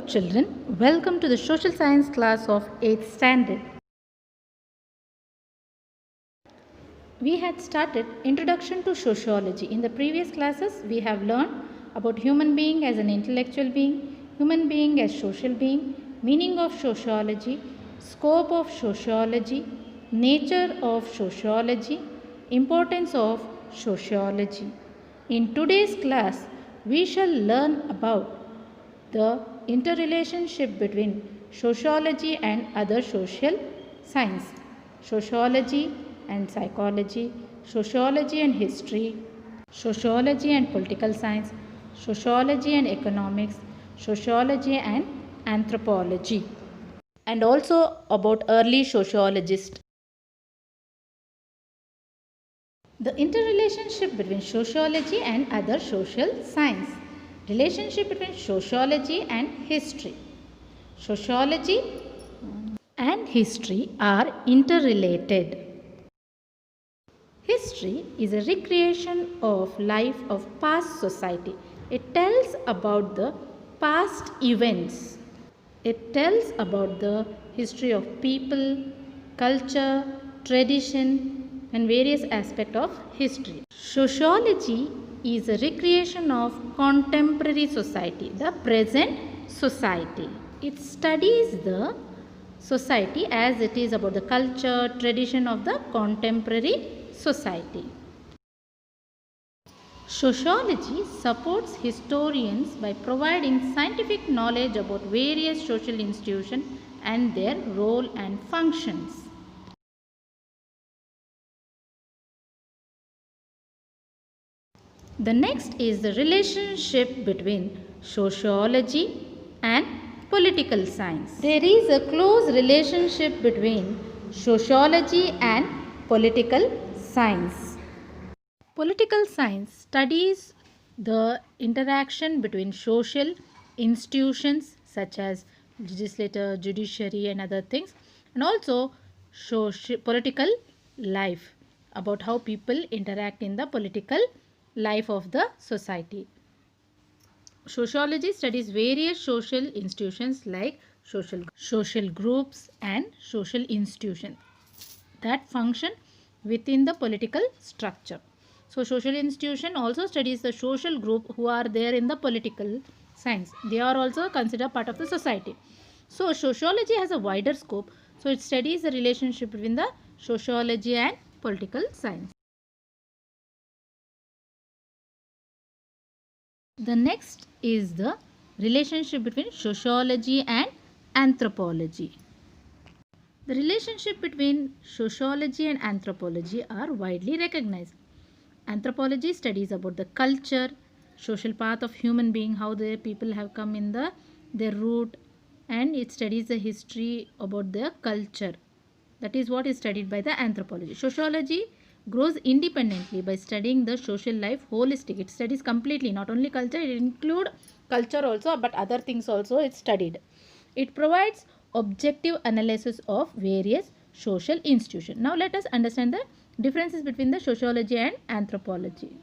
children, welcome to the social science class of 8th standard. We had started introduction to sociology. In the previous classes, we have learned about human being as an intellectual being, human being as social being, meaning of sociology, scope of sociology, nature of sociology, importance of sociology. In today's class, we shall learn about the interrelationship between sociology and other social science, sociology and psychology, sociology and history, sociology and political science, sociology and economics, sociology and anthropology, and also about early sociologists. The interrelationship between sociology and other social science. Relationship between sociology and history. Sociology and history are interrelated. History is a recreation of life of past society. It tells about the past events. It tells about the history of people, culture, tradition, and various aspects of history. Sociology is a recreation of contemporary society, the present society. It studies the society as it is about the culture, tradition of the contemporary society. Sociology supports historians by providing scientific knowledge about various social institutions and their role and functions. The next is the relationship between sociology and political science. There is a close relationship between sociology and political science. Political science studies the interaction between social institutions such as legislature, judiciary and other things, and also political life, about how people interact in the political life of the society. Sociology studies various social institutions like social groups and social institutions that function within the political structure. So social institution also studies the social group who are there in the political science. They are also considered part of the society. So sociology has a wider scope. So it studies the relationship between the sociology and political science. The next is the relationship between sociology and anthropology. The relationship between sociology and anthropology are widely recognized. Anthropology studies about the culture, social path of human being, how the people have come in their root, and it studies the history about their culture. That is what is studied by the anthropology. Sociology grows independently by studying the social life holistic. It studies completely, not only culture, it includes culture also, but other things also it's studied. It provides objective analysis of various social institutions. Now let us understand the differences between the sociology and anthropology.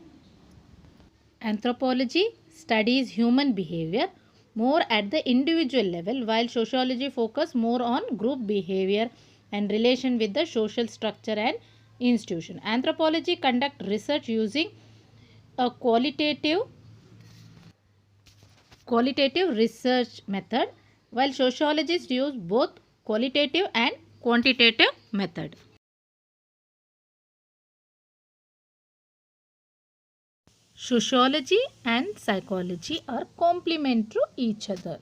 Anthropology studies human behavior more at the individual level, while sociology focuses more on group behavior and relation with the social structure and institution. Anthropology conducts research using a qualitative research method, while sociologists use both qualitative and quantitative method. Sociology and psychology are complementary to each other.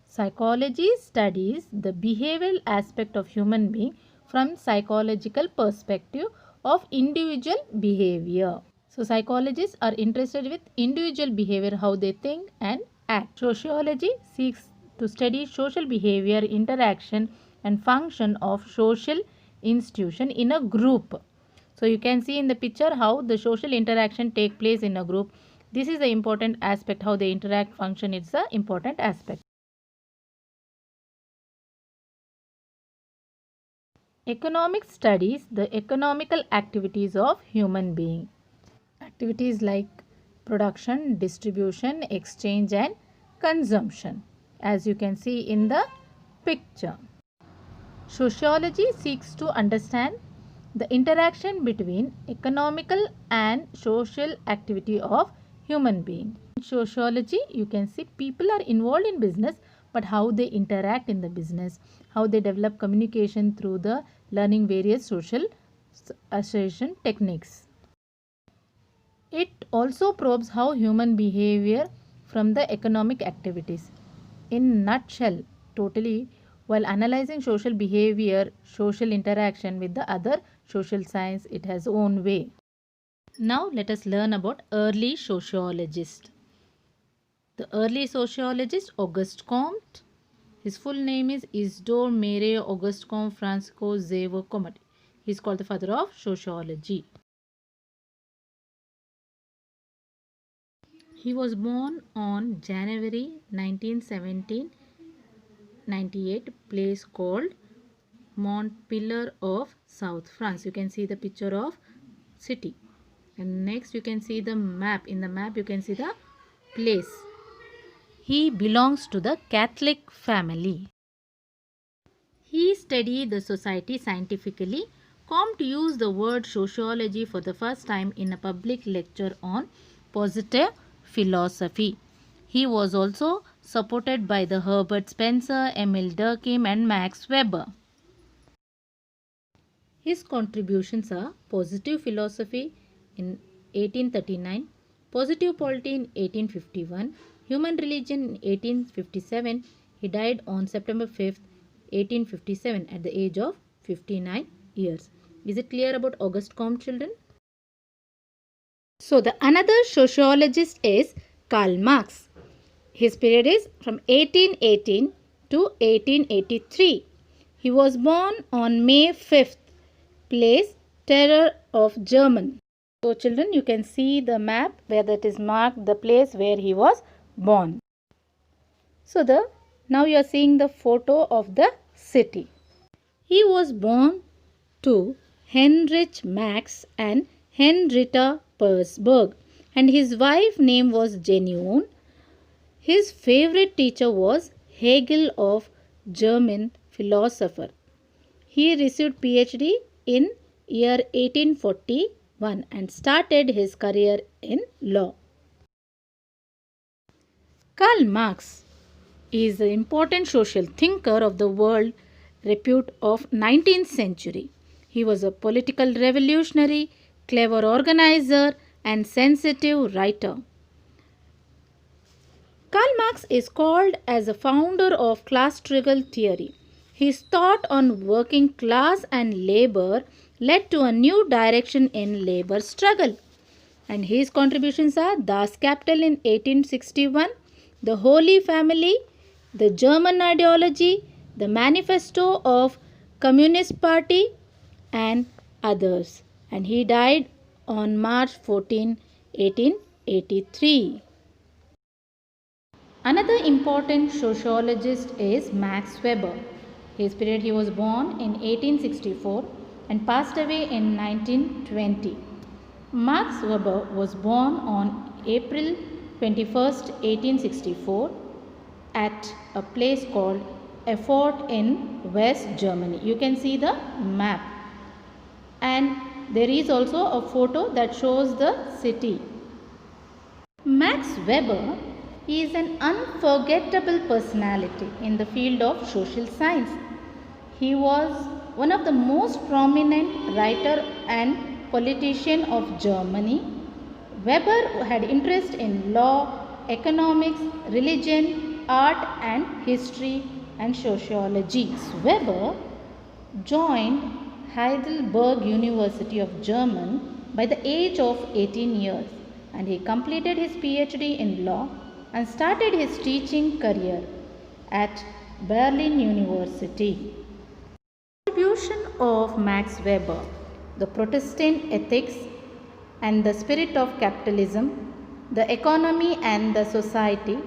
Psychology studies the behavioral aspect of human being from psychological perspective of individual behavior. So psychologists are interested with individual behavior, how they think and act. Sociology seeks to study social behavior, interaction and function of social institution in a group. So you can see in the picture how the social interaction take place in a group. This is the important aspect, how they interact, function. It's the important aspect. Economics studies the economical activities of human being. Activities like production, distribution, exchange and consumption. as you can see in the picture. Sociology seeks to understand the interaction between economical and social activity of human being. In sociology, you can see people are involved in business, but how they interact in the business, how they develop communication through the learning various social association techniques. It also probes how human behavior from the economic activities. In nutshell, totally, while analyzing social behavior, social interaction with the other social science, it has own way. Now let us learn about early sociologists. The early sociologist Auguste Comte. His full name is Isidore Mere Auguste Comte Francisco Xavier Comte. He is called the father of sociology. He was born on January 1998, place called Montpellier of South France. You can see the picture of city. And next you can see the map. In the map you can see the place. He belongs to the Catholic family. He studied the society scientifically. Comte used the word sociology for the first time in a public lecture on positive philosophy. He was also supported by the Herbert Spencer, Emile Durkheim and Max Weber. His contributions are positive philosophy in 1839, positive polity in 1851, human religion in 1857. He died on September 5th, 1857 at the age of 59 years. Is it clear about Auguste Comte, children? So the another sociologist is Karl Marx. His period is from 1818 to 1883. He was born on May 5th, place Terror of German. So children, you can see the map where that is marked the place where he was born. So now you are seeing the photo of the city. He was born to Heinrich Max and Henrietta Persberg, and his wife name was Jenny. His favorite teacher was Hegel, of German philosopher. He received PhD in year 1841 and started his career in law. Karl Marx is an important social thinker of the world repute of 19th century. He was a political revolutionary, clever organizer and sensitive writer. Karl Marx is called as a founder of class struggle theory. His thought on working class and labor led to a new direction in labor struggle. And his contributions are Das Kapital in 1861, The Holy Family, the German ideology, the Manifesto of Communist Party and others. And he died on March 14, 1883. Another important sociologist is Max Weber. His period, he was born in 1864 and passed away in 1920. Max Weber was born on April 21st, 1864 at a place called Erfurt in West Germany. You can see the map. And there is also a photo that shows the city. Max Weber is an unforgettable personality in the field of social science. He was one of the most prominent writer and politician of Germany. Weber had interest in law, economics, religion, art and history and sociology. Weber joined Heidelberg University of Germany by the age of 18 years and he completed his PhD in law and started his teaching career at Berlin University. Contribution of Max Weber, the Protestant ethics and the spirit of capitalism, the economy and the society.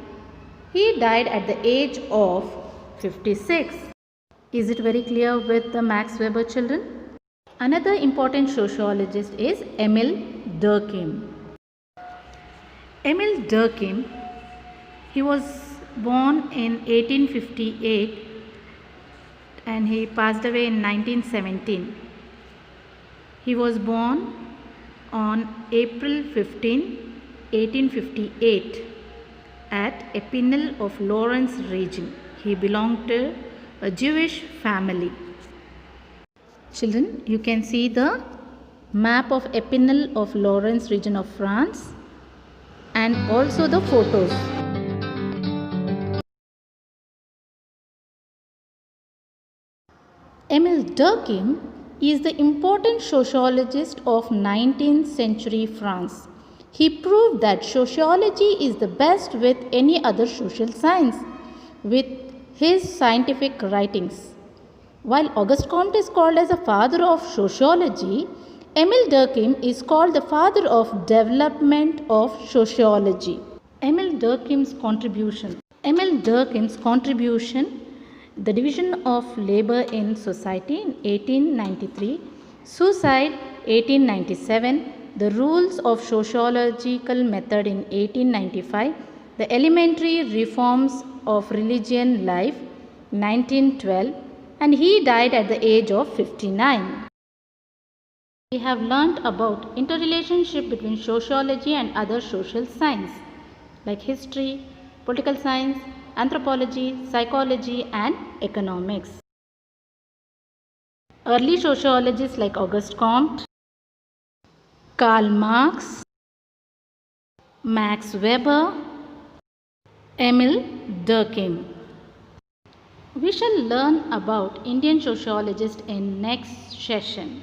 He died at the age of 56. Is it very clear with the Max Weber, children? Another important sociologist is Emile Durkheim. Emile Durkheim, he was born in 1858 and he passed away in 1917. He was born on April 15, 1858 at Epinal of Lawrence region. He belonged to a Jewish family. Children, you can see the map of Epinal of Lawrence region of France and also the photos. Emile Durkheim is the important sociologist of 19th century France. He proved that sociology is the best with any other social science with his scientific writings. While Auguste Comte is called as the father of sociology, Emile Durkheim is called the father of development of sociology. Emile Durkheim's contribution. The division of labor in society in 1893, suicide 1897, the rules of sociological method in 1895, the elementary reforms of religion life 1912, and he died at the age of 59. We have learnt about interrelationship between sociology and other social science like history, political science, anthropology, psychology and economics. Early sociologists like Auguste Comte, Karl Marx, Max Weber, Emile Durkheim. We shall learn about Indian sociologists in next session.